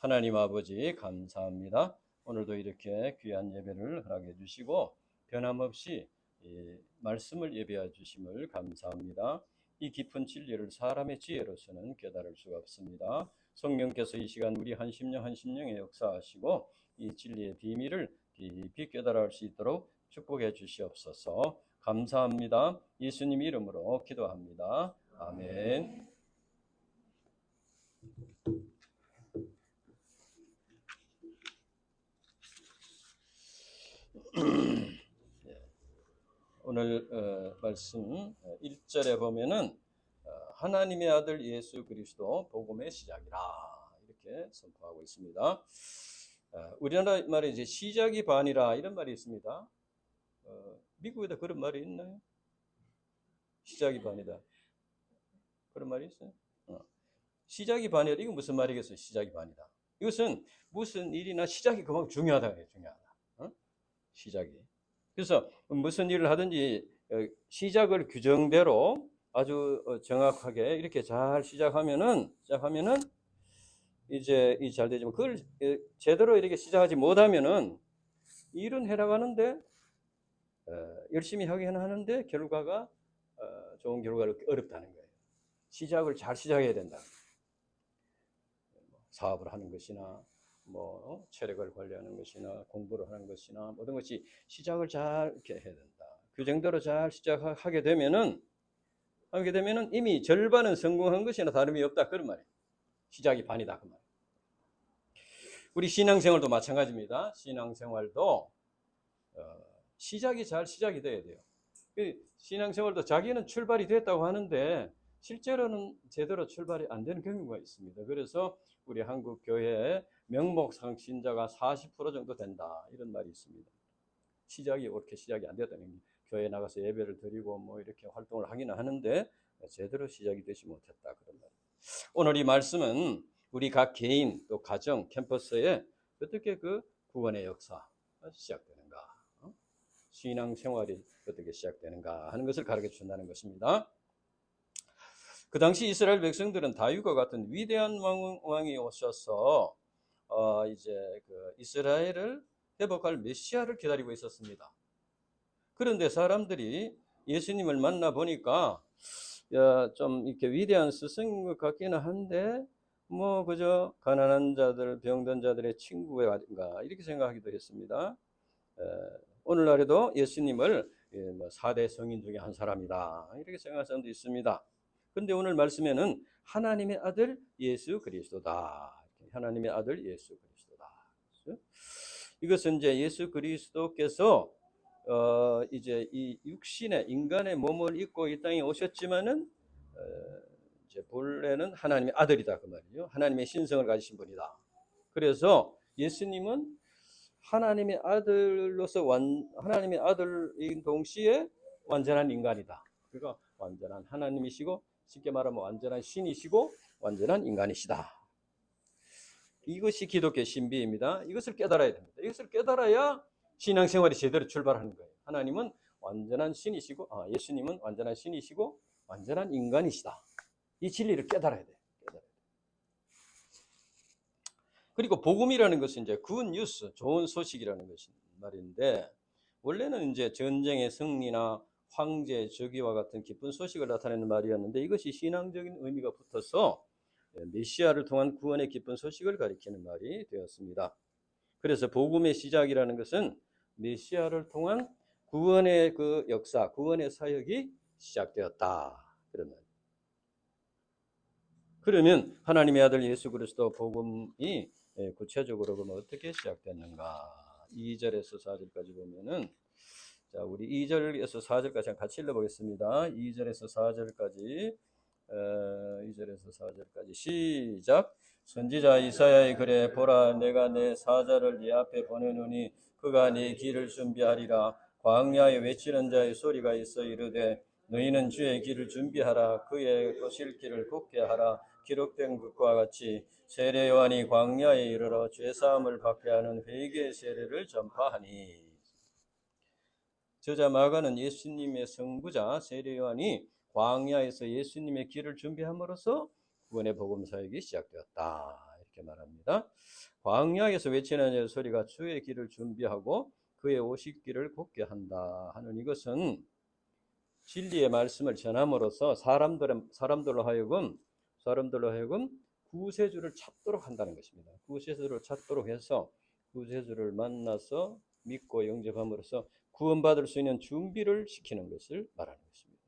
하나님 아버지 감사합니다. 오늘도 이렇게 귀한 예배를 허락해 주시고 변함없이 말씀을 예배해 주심을 감사합니다. 이 깊은 진리를 사람의 지혜로서는 깨달을 수가 없습니다. 성령께서 이 시간 우리 한심령에 역사하시고 이 진리의 비밀을 깊이 깨달을 수 있도록 축복해 주시옵소서. 감사합니다. 예수님 이름으로 기도합니다. 아멘. 오늘 말씀 1절에 보면은 하나님의 아들 예수 그리스도 복음의 시작이라 이렇게 선포하고 있습니다. 우리나라 말에 이제 시작이 반이라 이런 말이 있습니다. 미국에도 그런 말이 있나요? 시작이 반이다. 그런 말이 있어요? 시작이 반이라 이건 무슨 말이겠어요? 시작이 반이다. 이것은 무슨 일이나 시작이 그만큼 중요하다. 중요하다. 시작이. 그래서 무슨 일을 하든지 시작을 규정대로 아주 정확하게 이렇게 잘 시작하면은 이제 잘 되지만 그걸 제대로 이렇게 시작하지 못하면은 일은 해나가는데 열심히 하긴 하는데 결과가 좋은 결과를 어렵다는 거예요. 시작을 잘 시작해야 된다. 사업을 하는 것이나 뭐 체력을 관리하는 것이나 공부를 하는 것이나 모든 것이 시작을 잘 이렇게 해야 된다. 규정대로 잘 시작하게 되면은 이미 절반은 성공한 것이나 다름이 없다 그런 말이에요. 시작이 반이다 그 말이에요. 우리 신앙생활도 마찬가지입니다. 신앙생활도 시작이 잘 시작이 돼야 돼요. 신앙생활도 자기는 출발이 됐다고 하는데 실제로는 제대로 출발이 안 되는 경우가 있습니다. 그래서 우리 한국 교회에 명목상 신자가 40% 정도 된다 이런 말이 있습니다. 시작이 옳게 시작이 안 됐다는 교회에 나가서 예배를 드리고 뭐 이렇게 활동을 하기는 하는데 제대로 시작이 되지 못했다 그런 말이에요. 오늘 이 말씀은 우리 각 개인 또 가정 캠퍼스에 어떻게 그 구원의 역사가 시작되는가, 신앙생활이 어떻게 시작되는가 하는 것을 가르쳐 준다는 것입니다. 그 당시 이스라엘 백성들은 다윗과 같은 위대한 왕이 오셔서 이제 그 이스라엘을 회복할 메시아를 기다리고 있었습니다. 그런데 사람들이 예수님을 만나 보니까 좀 이렇게 위대한 스승인 것 같기는 한데 뭐 그저 가난한 자들, 병든 자들의 친구가 이렇게 생각하기도 했습니다. 오늘날에도 예수님을 4대 성인 중에 한 사람이다 이렇게 생각하는 사람도 있습니다. 그런데 오늘 말씀에는 하나님의 아들 예수 그리스도다. 하나님의 아들 예수 그리스도다. 이것은 이제 예수 그리스도께서 이제 이 육신의 인간의 몸을 입고 이 땅에 오셨지만은 이제 본래는 하나님의 아들이다 그 말이죠. 하나님의 신성을 가지신 분이다. 그래서 예수님은 하나님의 아들로서 하나님의 아들인 동시에 완전한 인간이다. 그러니까 완전한 하나님이시고 쉽게 말하면 완전한 신이시고 완전한 인간이시다. 이것이 기독교 신비입니다. 이것을 깨달아야 됩니다. 이것을 깨달아야 신앙생활이 제대로 출발하는 거예요. 하나님은 완전한 신이시고 예수님은 완전한 신이시고 완전한 인간이시다. 이 진리를 깨달아야 돼요. 그리고 복음이라는 것은 이제 굿 뉴스, 좋은 소식이라는 것인 말인데 원래는 이제 전쟁의 승리나 황제 즉위와 같은 기쁜 소식을 나타내는 말이었는데 이것이 신앙적인 의미가 붙어서 메시아를 통한 구원의 기쁜 소식을 가리키는 말이 되었습니다. 그래서 복음의 시작이라는 것은 메시아를 통한 구원의 그 역사, 구원의 사역이 시작되었다. 그러면 하나님의 아들 예수 그리스도 복음이 구체적으로 그럼 어떻게 시작됐는가? 2절에서 4절까지 보면은 자, 우리 2절에서 4절까지 같이 읽어보겠습니다. 2절에서 4절까지 2절에서 4절까지 시작. 선지자 이사야의 글에 보라 내가 내 사자를 네 앞에 보내노니 그가 네 길을 준비하리라. 광야에 외치는 자의 소리가 있어 이르되 너희는 주의 길을 준비하라. 그의 거실 길을 굽게 하라. 기록된 것과 같이 세례 요한이 광야에 이르러 죄사함을 받게 하는 회개의 세례를 전파하니. 저자 마가는 예수님의 성부자 세례 요한이 광야에서 예수님의 길을 준비함으로써 구원의 복음 사역이 시작되었다 이렇게 말합니다. 광야에서 외치는 소리가 주의 길을 준비하고 그의 오실 길을 곱게 한다 하는 이것은 진리의 말씀을 전함으로써 사람들로 하여금 구세주를 찾도록 한다는 것입니다. 구세주를 찾도록 해서 구세주를 만나서 믿고 영접함으로써 구원받을 수 있는 준비를 시키는 것을 말하는 것입니다.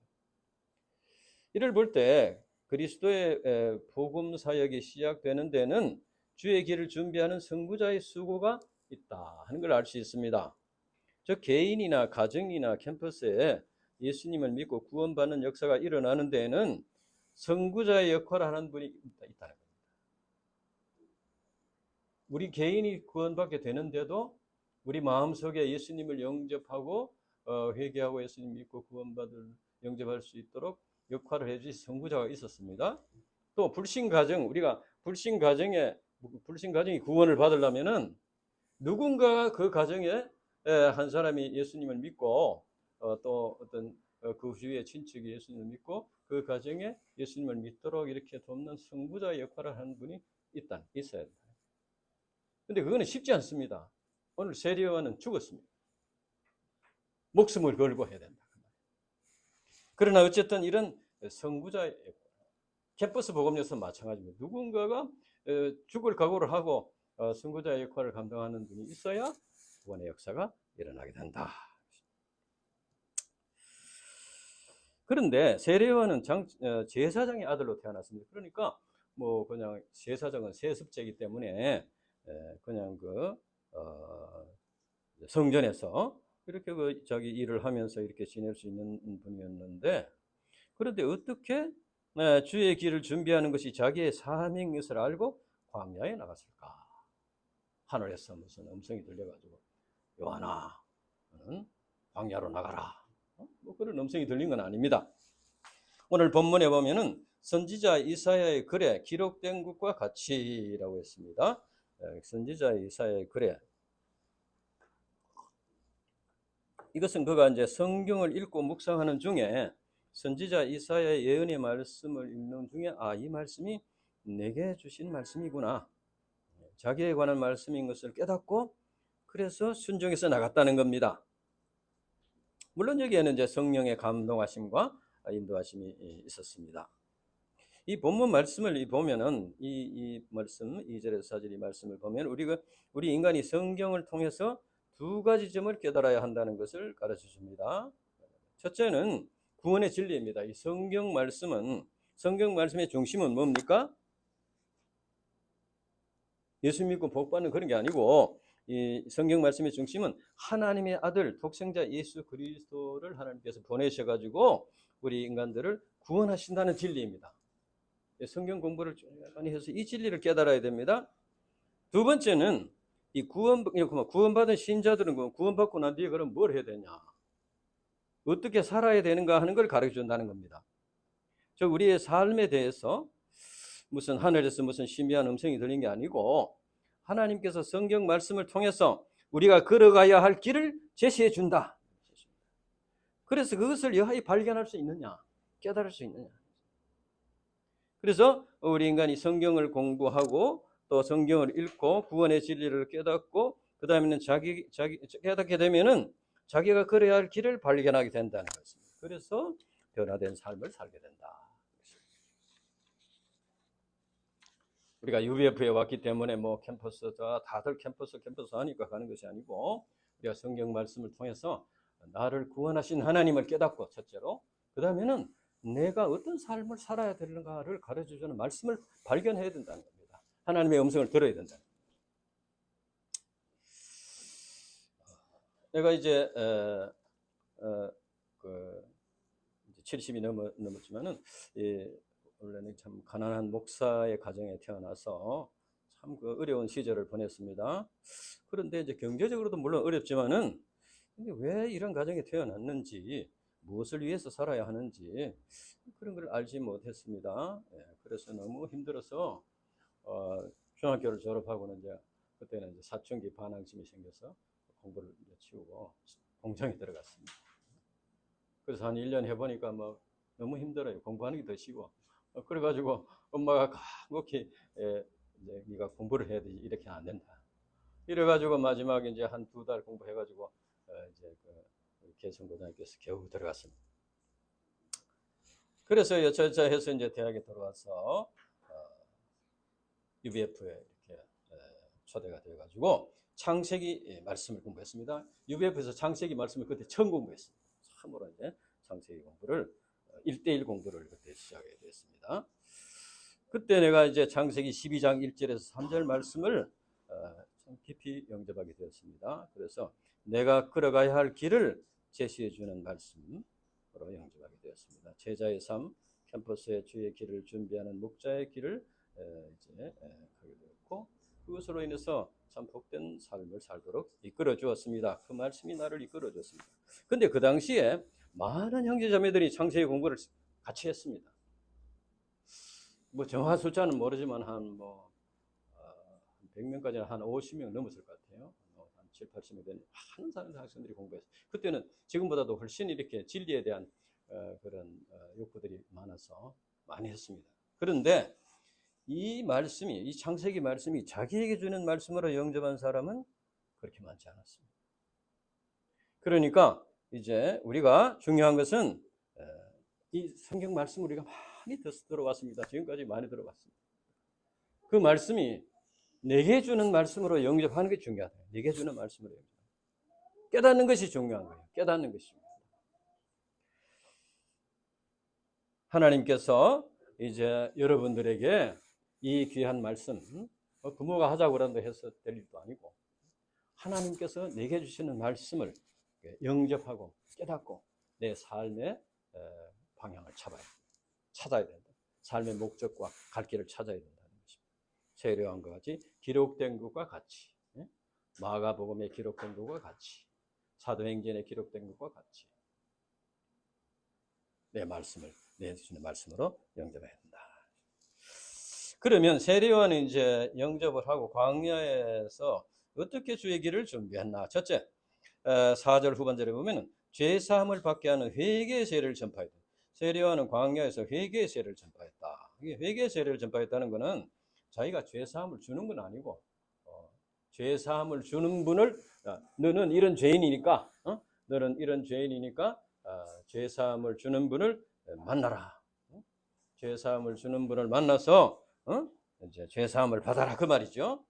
이를 볼 때 그리스도의 복음 사역이 시작되는 데는 주의 길을 준비하는 선구자의 수고가 있다 하는 걸 알 수 있습니다. 즉 개인이나 가정이나 캠퍼스에 예수님을 믿고 구원받는 역사가 일어나는 데에는 선구자의 역할을 하는 분이 있다는 겁니다. 우리 개인이 구원받게 되는데도 우리 마음속에 예수님을 영접하고 회개하고 예수님 믿고 영접할 수 있도록 역할을 해주신 선구자가 있었습니다. 또 불신 가정이 구원을 받으려면은 누군가가 그 가정에 한 사람이 예수님을 믿고 또 어떤 그 주위의 친척이 예수님을 믿고 그 가정에 예수님을 믿도록 이렇게 돕는 선구자의 역할을 하는 분이 있어야 된다. 근데 그거는 쉽지 않습니다. 오늘 세리요한은 죽었습니다. 목숨을 걸고 해야 된다. 그러나 어쨌든 이런 선구자의 캠퍼스 복음에서 마찬가지입니다. 누군가가 죽을 각오를 하고 선구자의 역할을 감당하는 분이 있어야 구원의 역사가 일어나게 된다. 그런데 세례요한은 제사장의 아들로 태어났습니다. 그러니까 뭐 그냥 제사장은 세습제이기 때문에 그냥 성전에서 이렇게 자기 일을 하면서 이렇게 지낼 수 있는 분이었는데, 그런데 어떻게 주의 길을 준비하는 것이 자기의 사명이것을 알고 광야에 나갔을까? 하늘에서 무슨 음성이 들려가지고 요한아, 너는 광야로 나가라. 뭐 그런 음성이 들린 건 아닙니다. 오늘 본문에 보면은 선지자 이사야의 글에 기록된 것과 같이라고 했습니다. 선지자 이사야의 글에 이것은 그가 이제 성경을 읽고 묵상하는 중에 선지자 이사야의 예언의 말씀을 읽는 중에 이 말씀이 내게 주신 말씀이구나. 자기에 관한 말씀인 것을 깨닫고 그래서 순종해서 나갔다는 겁니다. 물론 여기에는 이제 성령의 감동하심과 인도하심이 있었습니다. 이 본문 말씀을 보면은 이 말씀 2절에서 4절 이 말씀을 보면 우리 인간이 성경을 통해서 두 가지 점을 깨달아야 한다는 것을 가르쳐 줍니다. 첫째는 구원의 진리입니다. 이 성경 말씀의 중심은 뭡니까? 예수 믿고 복 받는 그런 게 아니고 이 성경 말씀의 중심은 하나님의 아들 독생자 예수 그리스도를 하나님께서 보내셔가지고 우리 인간들을 구원하신다는 진리입니다. 성경 공부를 많이 해서 이 진리를 깨달아야 됩니다. 두 번째는 이 구원받은 신자들은 구원받고 난 뒤에 그럼 뭘 해야 되냐, 어떻게 살아야 되는가 하는 걸 가르쳐 준다는 겁니다. 즉 우리의 삶에 대해서 무슨 하늘에서 무슨 신비한 음성이 들린 게 아니고 하나님께서 성경 말씀을 통해서 우리가 걸어가야 할 길을 제시해 준다. 그래서 그것을 여하이 발견할 수 있느냐, 깨달을 수 있느냐. 그래서 우리 인간이 성경을 공부하고 또 성경을 읽고 구원의 진리를 깨닫고 그 다음에는 자기 깨닫게 되면은 자기가 걸어야 할 길을 발견하게 된다는 것입니다. 그래서 변화된 삶을 살게 된다. 우리가 UBF에 왔기 때문에 뭐 다들 캠퍼스 하니까 가는 것이 아니고 우리가 성경 말씀을 통해서 나를 구원하신 하나님을 깨닫고 첫째로, 그 다음에는 내가 어떤 삶을 살아야 되는가를 가르쳐주는 말씀을 발견해야 된다는 겁니다. 하나님의 음성을 들어야 된다. 내가 이제 70이 넘었지만은 원래는 참 가난한 목사의 가정에 태어나서 참 어려운 시절을 보냈습니다. 그런데 이제 경제적으로도 물론 어렵지만은 근데 왜 이런 가정에 태어났는지, 무엇을 위해서 살아야 하는지 그런 걸 알지 못했습니다. 그래서 너무 힘들어서 중학교를 졸업하고는 그때는 이제 사춘기 반항심이 생겨서 공부를 치우고 공장에 들어갔습니다. 그래서 한 1년 해보니까 뭐 너무 힘들어요. 공부하는 게 더 쉬워. 그래가지고 엄마가 간곡히 이제 네가 공부를 해야 되지 이렇게 안 된다. 이래가지고 마지막에 이제 한 2달 공부해가지고 이제 그 개성고등학교에서 겨우 들어갔습니다. 그래서 여차저차 해서 이제 대학에 들어와서 UBF에 이렇게 초대가 되어가지고 창세기 말씀을 공부했습니다. UBF에서 창세기 말씀을 그때 처음 공부했습니다. 참으로 이제 창세기 공부를 1대1 공부를 그때 시작하게 됐습니다. 그때 내가 이제 창세기 12장 1절에서 3절 말씀을 참 깊이 영접하게 되었습니다. 그래서 내가 걸어가야 할 길을 제시해 주는 말씀으로 영접하게 되었습니다. 제자의 삶, 캠퍼스의 주의 길을 준비하는 목자의 길을 이제 가게 되었고, 그것으로 인해서 참 복된 삶을 살도록 이끌어 주었습니다. 그 말씀이 나를 이끌어 줬습니다. 근데 그 당시에 많은 형제자매들이 창세기 공부를 같이 했습니다. 뭐 정확한 숫자는 모르지만 한 100명까지는 한 50명 넘었을 것 같아요. 한 7, 80명 되는 많은 학생들이 공부했어요. 그때는 지금보다도 훨씬 이렇게 진리에 대한 그런 욕구들이 많아서 많이 했습니다. 그런데 이 말씀이, 이 창세기 말씀이 자기에게 주는 말씀으로 영접한 사람은 그렇게 많지 않았습니다. 그러니까 이제 우리가 중요한 것은 이 성경 말씀 우리가 많이 들어왔습니다. 지금까지 많이 들어봤습니다. 그 말씀이 내게 주는 말씀으로 영접하는 게 중요하다. 내게 주는 말씀으로 영접. 깨닫는 것이 중요한 거예요. 깨닫는 것이. 하나님께서 이제 여러분들에게 이 귀한 말씀, 부모가 하자고 그런다 해서 될 일도 아니고, 하나님께서 내게 주시는 말씀을 영접하고 깨닫고 내 삶의 방향을 찾아야 된다. 삶의 목적과 갈 길을 찾아야 된다는 것입니다. 세례요한과 같이 기록된 것과 같이, 마가복음에 기록된 것과 같이, 사도행전에 기록된 것과 같이 내 말씀을 내주시는 말씀으로 영접해야 된다. 그러면 세례요한은 이제 영접을 하고 광야에서 어떻게 주의 길을 준비했나? 첫째, 4절 후반절에 보면은 죄 사함을 받게 하는 회개의 세례를 전파했다. 세례요한은 광야에서 회개의 세례를 전파했다. 이게 회개의 세례를 전파했다는 것은 자기가 죄 사함을 주는 건 아니고 죄 사함을 주는 분을 너는 이런 죄인이니까 너는 이런 죄인이니까 죄 사함을 주는 분을 만나라. 죄 사함을 주는 분을 만나서 이제 죄 사함을 받아라 그 말이죠.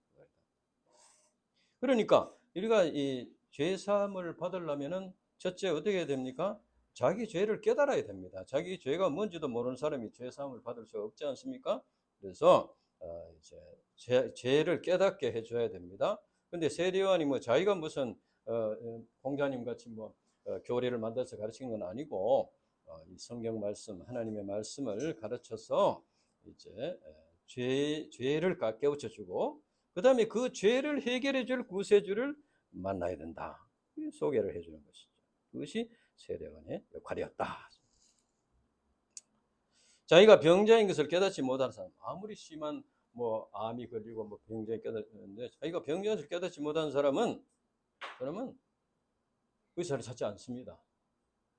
그러니까 우리가 이 죄 사함을 받으려면은 첫째 어떻게 해야 됩니까? 자기 죄를 깨달아야 됩니다. 자기 죄가 뭔지도 모르는 사람이 죄 사함을 받을 수 없지 않습니까? 그래서 이제 죄를 깨닫게 해줘야 됩니다. 근데 세례요한이 뭐 자기가 무슨 공자님 같이 뭐 교리를 만들어서 가르치는 건 아니고 이 성경 말씀, 하나님의 말씀을 가르쳐서 이제 죄를 깨우쳐주고 그 다음에 그 죄를 해결해줄 구세주를 만나야 된다. 소개를 해주는 것이죠. 그것이 세례요한의 역할이었다. 자기가 병자인 것을 깨닫지 못하는 사람, 아무리 심한 뭐 암이 걸리고 뭐 병자에 깨닫는데 자기가 병자인 것을 깨닫지 못하는 사람은 그러면 의사를 찾지 않습니다.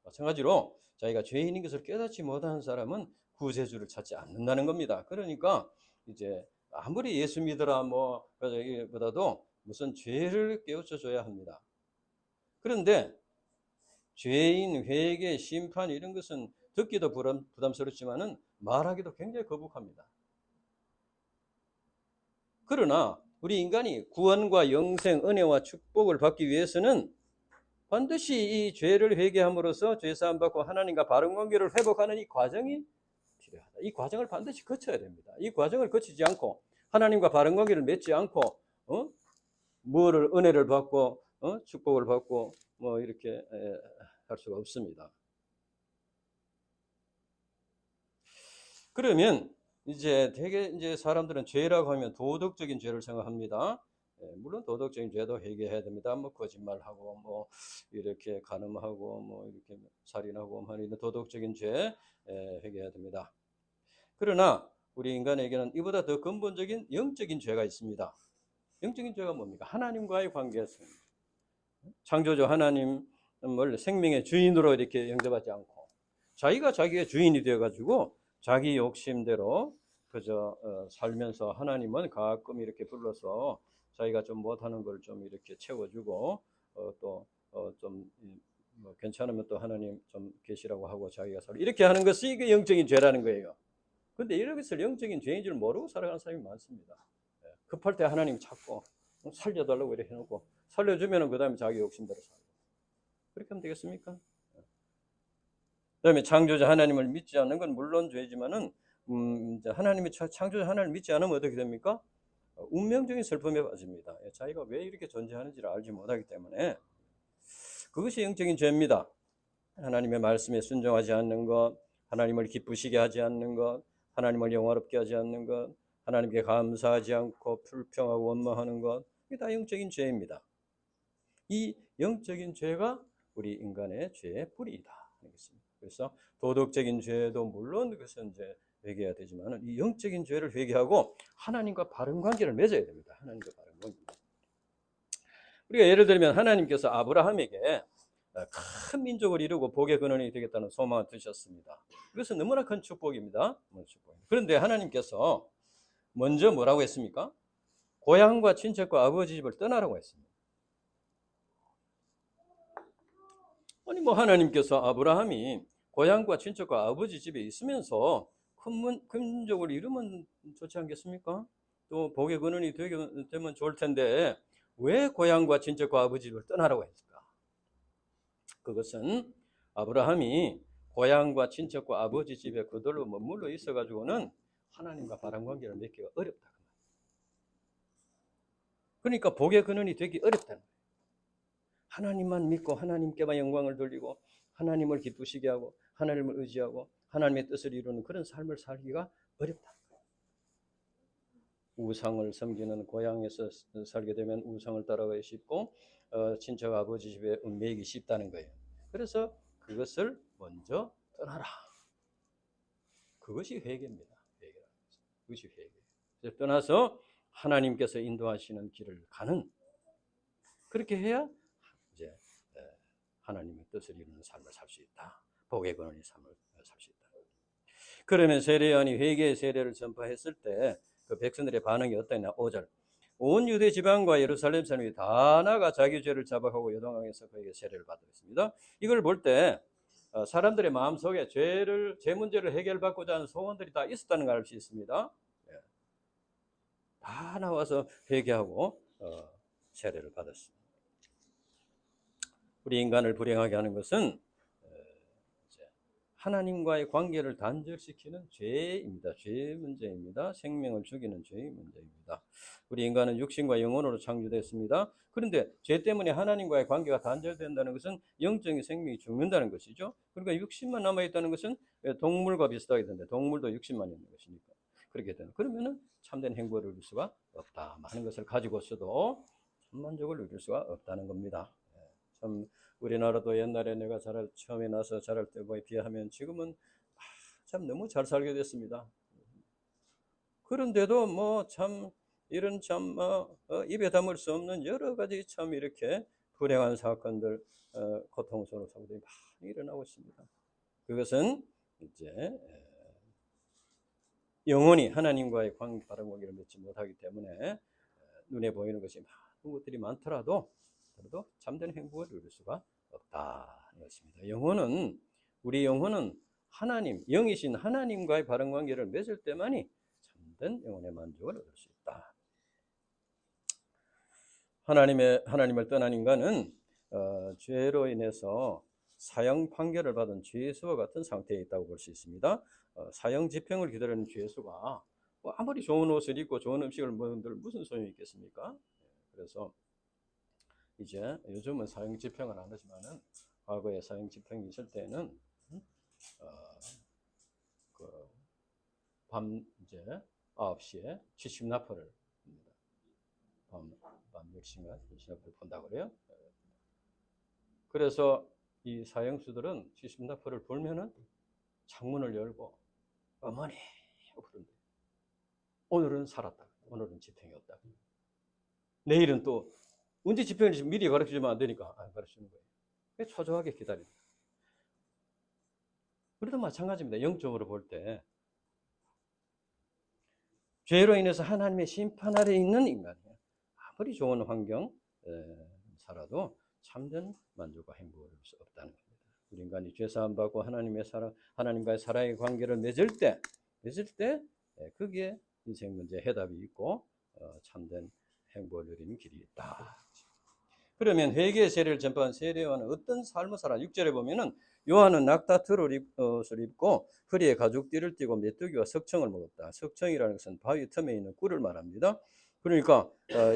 마찬가지로 자기가 죄인인 것을 깨닫지 못하는 사람은 구세주를 찾지 않는다는 겁니다. 그러니까 이제 아무리 예수 믿으라 뭐 보다도 무슨 죄를 깨우쳐 줘야 합니다. 그런데 죄인 회개 심판 이런 것은 듣기도 부담스럽지만은 말하기도 굉장히 거북합니다. 그러나 우리 인간이 구원과 영생 은혜와 축복을 받기 위해서는 반드시 이 죄를 회개함으로써 죄사함 받고 하나님과 바른 관계를 회복하는 이 과정이 필요하다. 이 과정을 반드시 거쳐야 됩니다. 이 과정을 거치지 않고 하나님과 바른 관계를 맺지 않고 뭐를 은혜를 받고 축복을 받고 뭐 이렇게 할 수가 없습니다. 그러면 이제 되게 이제 사람들은 죄라고 하면 도덕적인 죄를 생각합니다. 물론 도덕적인 죄도 회개해야 됩니다. 뭐 거짓말하고 뭐 이렇게 간음하고 뭐 이렇게 살인하고 하는 도덕적인 죄 회개해야 됩니다. 그러나 우리 인간에게는 이보다 더 근본적인 영적인 죄가 있습니다. 영적인 죄가 뭡니까? 하나님과의 관계에서 창조주 하나님을 생명의 주인으로 이렇게 영접하지 않고 자기가 자기의 주인이 되어가지고 자기 욕심대로 그저 살면서 하나님은 가끔 이렇게 불러서 자기가 좀 못하는 걸 좀 이렇게 채워주고 또좀 뭐 괜찮으면 또 하나님 좀 계시라고 하고 자기가 살 이렇게 하는 것이 이게 영적인 죄라는 거예요. 근데 이런 것을 영적인 죄인 줄 모르고 살아가는 사람이 많습니다. 급할 때 하나님 찾고 살려달라고 이렇게 해놓고 살려주면은 그 다음에 자기 욕심대로 살고 그렇게 하면 되겠습니까? 그다음에 창조자 하나님을 믿지 않는 건 물론 죄지만은 하나님이 창조자 하나님을 믿지 않으면 어떻게 됩니까? 운명적인 슬픔에 빠집니다. 자기가 왜 이렇게 존재하는지를 알지 못하기 때문에 그것이 영적인 죄입니다. 하나님의 말씀에 순종하지 않는 것, 하나님을 기쁘시게 하지 않는 것, 하나님을 영화롭게 하지 않는 것, 하나님께 감사하지 않고 불평하고 원망하는 것, 이게 다 영적인 죄입니다. 이 영적인 죄가 우리 인간의 죄의 뿌리이다 하는 것입니다. 그래서 도덕적인 죄도 물론 그것은 이제 회개해야 되지만 이 영적인 죄를 회개하고 하나님과 바른 관계를 맺어야 됩니다. 하나님과 바른 관계. 우리가 예를 들면 하나님께서 아브라함에게 큰 민족을 이루고 복의 근원이 되겠다는 소망을 두셨습니다. 이것은 너무나 큰 축복입니다. 그런데 하나님께서 먼저 뭐라고 했습니까? 고향과 친척과 아버지 집을 떠나라고 했습니다. 아니 뭐 하나님께서 아브라함이 고향과 친척과 아버지 집에 있으면서 큰 민족을 이루면 좋지 않겠습니까? 또 복의 근원이 되면 좋을 텐데 왜 고향과 친척과 아버지 집을 떠나라고 했을까? 그것은 아브라함이 고향과 친척과 아버지 집에 그대로 머물러 있어가지고는 하나님과 바른 관계를 맺기가 어렵다. 그러니까 복의 근원이 되기 어렵다는 거예요. 하나님만 믿고 하나님께만 영광을 돌리고 하나님을 기쁘시게 하고 하나님을 의지하고 하나님의 뜻을 이루는 그런 삶을 살기가 어렵다. 우상을 섬기는 고향에서 살게 되면 우상을 따라가기 쉽고 친척 아버지 집에 매이기 쉽다는 거예요. 그래서 그것을 먼저 떠나라. 그것이 회개입니다. 그것이 회개. 그래서 떠나서 하나님께서 인도하시는 길을 가는 그렇게 해야 이제 하나님의 뜻을 이루는 삶을 살 수 있다. 복의 근원의 삶을 살 수 있다. 그러면 세례요한이 회개의 세례를 전파했을 때 그 백성들의 반응이 어떠냐? 5절. 온 유대 지방과 예루살렘 사람이 다 나가 자기 죄를 자박하고 요단강에서 그에게 세례를 받았습니다. 이걸 볼 때 사람들의 마음속에 죄 문제를 해결받고자 하는 소원들이 다 있었다는 걸 알 수 있습니다. 다 나와서 회개하고 세례를 받았습니다. 우리 인간을 불행하게 하는 것은 하나님과의 관계를 단절시키는 죄입니다. 죄의 문제입니다. 생명을 죽이는 죄의 문제입니다. 우리 인간은 육신과 영혼으로 창조됐습니다. 그런데 죄 때문에 하나님과의 관계가 단절된다는 것은 영적인 생명이 죽는다는 것이죠. 그러니까 육신만 남아있다는 것은 동물과 비슷하게 된다. 동물도 육신만 있는 것이니까. 그렇게 되는. 그러면은 참된 행복을 누릴 수가 없다. 많은 것을 가지고서도 만족을 누릴 수가 없다는 겁니다. 참 우리나라도 옛날에 내가 처음에 나서 자랄 때에 비하면 지금은 참 너무 잘 살게 됐습니다. 그런데도 뭐 참 이런 참 입에 담을 수 없는 여러 가지 참 이렇게 불행한 사건들, 고통스러운 사건들이 많이 일어나고 있습니다. 그것은 이제 영원히 하나님과의 바른 관계를 맺지 못하기 때문에 눈에 보이는 것이 많은 것들이 많더라도 그래도 참된 행복을 누릴 수가 없다는 것입니다. 우리 영혼은 하나님, 영이신 하나님과의 바른 관계를 맺을 때만이 참된 영혼의 만족을 얻을 수 있다. 하나님을 떠난 인간은 죄로 인해서 사형 판결을 받은 죄수와 같은 상태에 있다고 볼 수 있습니다. 사형 집행을 기다리는 죄수가 뭐 아무리 좋은 옷을 입고 좋은 음식을 먹는들 무슨 소용이 있겠습니까? 그래서 이제 요즘은 사형 집행을 안 하지만은 과거에 사형 집행이 있을 때는 밤 이제 9시에 70나팔을 봅니다. 밤 10시간 70나팔을 본다고 그래요. 그래서 이 사형수들은 70나팔을 불면은 창문을 열고 어머니 하고 부른대. 오늘은 살았다. 오늘은 집행이었다. 내일은 또 언제 집행인지 미리 가르쳐주면 안 되니까 안 가르쳐주는 거예요. 초조하게 기다린다. 그래도 마찬가지입니다. 영적으로 볼 때 죄로 인해서 하나님의 심판 아래 있는 인간이에요. 아무리 좋은 환경 살아도 참된 만족과 행복을 볼 수 없다는 겁니다. 우리 인간이 죄 사함 받고 하나님과의 사랑의 관계를 맺을 때 거기에 인생 문제 해답이 있고 참된 행복을 누리는 길이 있다. 그러면 회개의 세례를 전파한 세례요한은 어떤 삶을 살아? 6절에 보면은 요한은 낙타털 옷을 입고 허리에 가죽띠를 띠고 메뚜기와 석청을 먹었다. 석청이라는 것은 바위 틈에 있는 꿀을 말합니다. 그러니까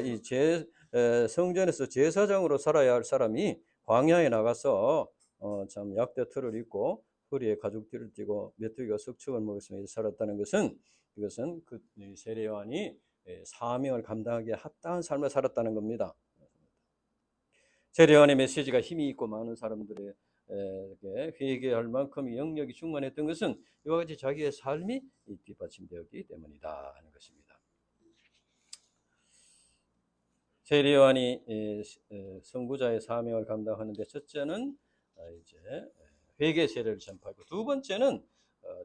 이 성전에서 제사장으로 살아야 할 사람이 광야에 나가서 참 약대털을 입고 허리에 가죽띠를 띠고 메뚜기와 석청을 먹으면서 살았다는 것은 이것은 그 세례 요한이 사명을 감당하기에 합당한 삶을 살았다는 겁니다. 세례 요한의 메시지가 힘이 있고 많은 사람들에게 회개할 만큼 영역이 충만했던 것은 이와 같이 자기의 삶이 뒷받침되었기 때문이다 하는 것입니다. 세례 요한이 선구자의 사명을 감당하는데 첫째는 이제 회개 세례를 전파하고 두 번째는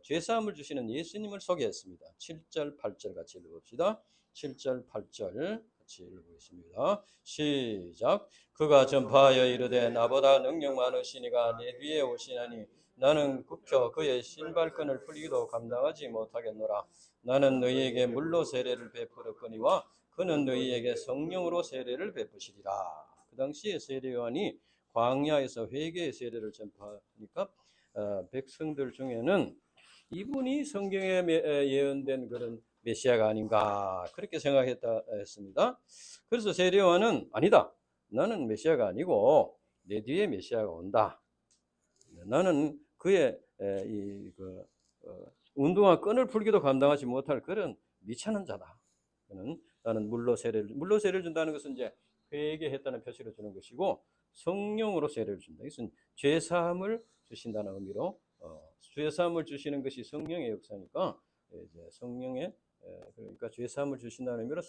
죄사함을 주시는 예수님을 소개했습니다. 7절 8절 같이 읽어봅시다. 7절 8절 같이 읽어보겠습니다. 시작. 그가 전파하여 이르되 나보다 능력 많으시니가 내 뒤에 오시나니 나는 굽혀 그의 신발끈을 풀기도 감당하지 못하겠노라. 나는 너희에게 물로 세례를 베풀었거니와 그는 너희에게 성령으로 세례를 베푸시리라. 그 당시에 세례 요한이 광야에서 회개의 세례를 전파하니까 백성들 중에는 이분이 성경에 예언된 그런 메시아가 아닌가 그렇게 생각했다 했습니다. 그래서 세례 요한은 아니다. 나는 메시아가 아니고 내 뒤에 메시아가 온다. 나는 그의 운동화 끈을 풀기도 감당하지 못할 그런 미천한 자다. 나는 물로 세례를 준다는 것은 이제 회개했다는 표시를 주는 것이고 성령으로 세례를 준다. 이것은 죄 사함을 주신다는 의미로 죄 사함을 주시는 것이 성령의 역사니까 이제 성령의 그러니까 죄 사함을 주신다는 의미로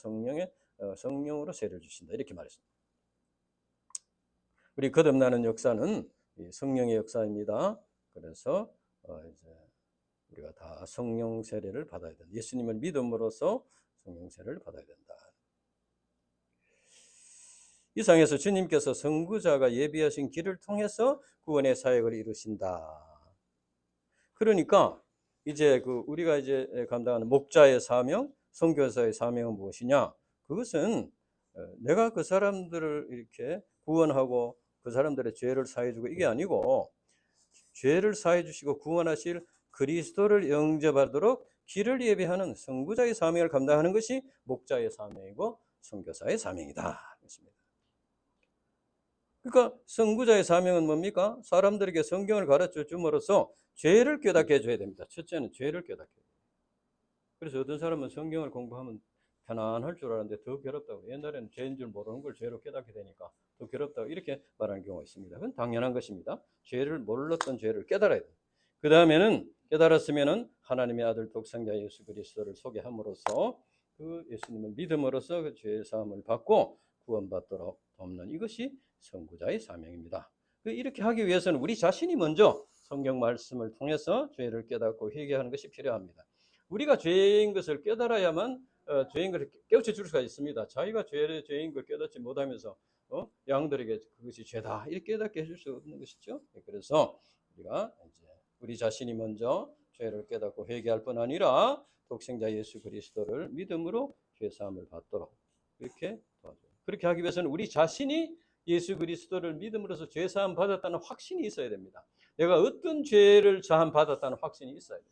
성령으로 세례를 주신다 이렇게 말했습니다. 우리 거듭나는 역사는 성령의 역사입니다. 그래서 이제 우리가 다 성령 세례를 받아야 된다. 예수님을 믿음으로써 성령 세례를 받아야 된다. 이상에서 주님께서 선구자가 예비하신 길을 통해서 구원의 사역을 이루신다. 그러니까 이제 우리가 이제 감당하는 목자의 사명, 선교사의 사명은 무엇이냐? 그것은 내가 그 사람들을 이렇게 구원하고 그 사람들의 죄를 사해주고 이게 아니고 죄를 사해주시고 구원하실 그리스도를 영접하도록 길을 예비하는 선구자의 사명을 감당하는 것이 목자의 사명이고 선교사의 사명이다. 그러니까 선구자의 사명은 뭡니까? 사람들에게 성경을 가르쳐 줌으로써 죄를 깨닫게 해줘야 됩니다. 첫째는 죄를 깨닫게 해요. 그래서 어떤 사람은 성경을 공부하면 편안할 줄 알았는데 더 괴롭다고. 옛날에는 죄인 줄 모르는 걸 죄로 깨닫게 되니까 더 괴롭다고 이렇게 말하는 경우가 있습니다. 그건 당연한 것입니다. 죄를 몰랐던 죄를 깨달아야 돼요. 그 다음에는 깨달았으면은 하나님의 아들 독생자 예수 그리스도를 소개함으로써 그 예수님을 믿음으로써 그 죄의 사함을 받고 구원받도록 돕는 이것이 선구자의 사명입니다. 이렇게 하기 위해서는 우리 자신이 먼저 성경 말씀을 통해서 죄를 깨닫고 회개하는 것이 필요합니다. 우리가 죄인 것을 깨달아야만 죄인 것을 깨우쳐 줄 수가 있습니다. 자기가 죄인 걸 깨닫지 못하면서 양들에게 그것이 죄다 이렇게 깨닫게 해줄 수 없는 것이죠. 그래서 우리가 이제 우리 자신이 먼저 죄를 깨닫고 회개할 뿐 아니라 독생자 예수 그리스도를 믿음으로 죄 사함을 받도록 이렇게 도와줘요. 그렇게 하기 위해서는 우리 자신이 예수 그리스도를 믿음으로써 죄 사함 받았다는 확신이 있어야 됩니다. 내가 어떤 죄를 사함 받았다는 확신이 있어야 돼요.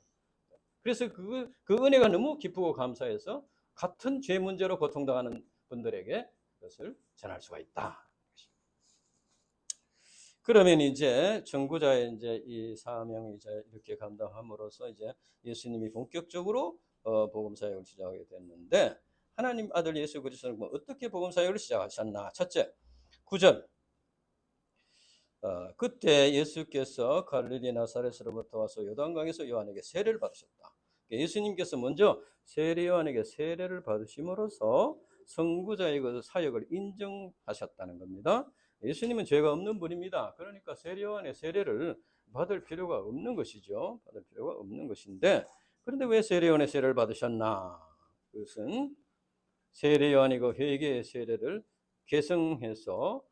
그래서 그 은혜가 너무 기쁘고 감사해서 같은 죄 문제로 고통당하는 분들에게 그것을 전할 수가 있다. 그러면 이제 전구자의 이제 이 사명을 이제 이렇게 감당함으로써 이제 예수님이 본격적으로 복음 사역을 시작하게 됐는데 하나님 아들 예수 그리스도는 어떻게 복음 사역을 시작하셨나? 첫째, 9절. 그때 예수께서 갈릴리 나사렛으로부터 와서 요단강에서 요한에게 세례를 받으셨다. 예수님께서 먼저 세례 요한에게 세례를 받으심으로써 선구자의 그 사역을 인정하셨다는 겁니다. 예수님은 죄가 없는 분입니다. 그러니까 세례 요한의 세례를 받을 필요가 없는 것이죠. 받을 필요가 없는 것인데 그런데 왜 세례 요한의 세례를 받으셨나? 그것은 세례 요한이고 회개의 세례를 계승해서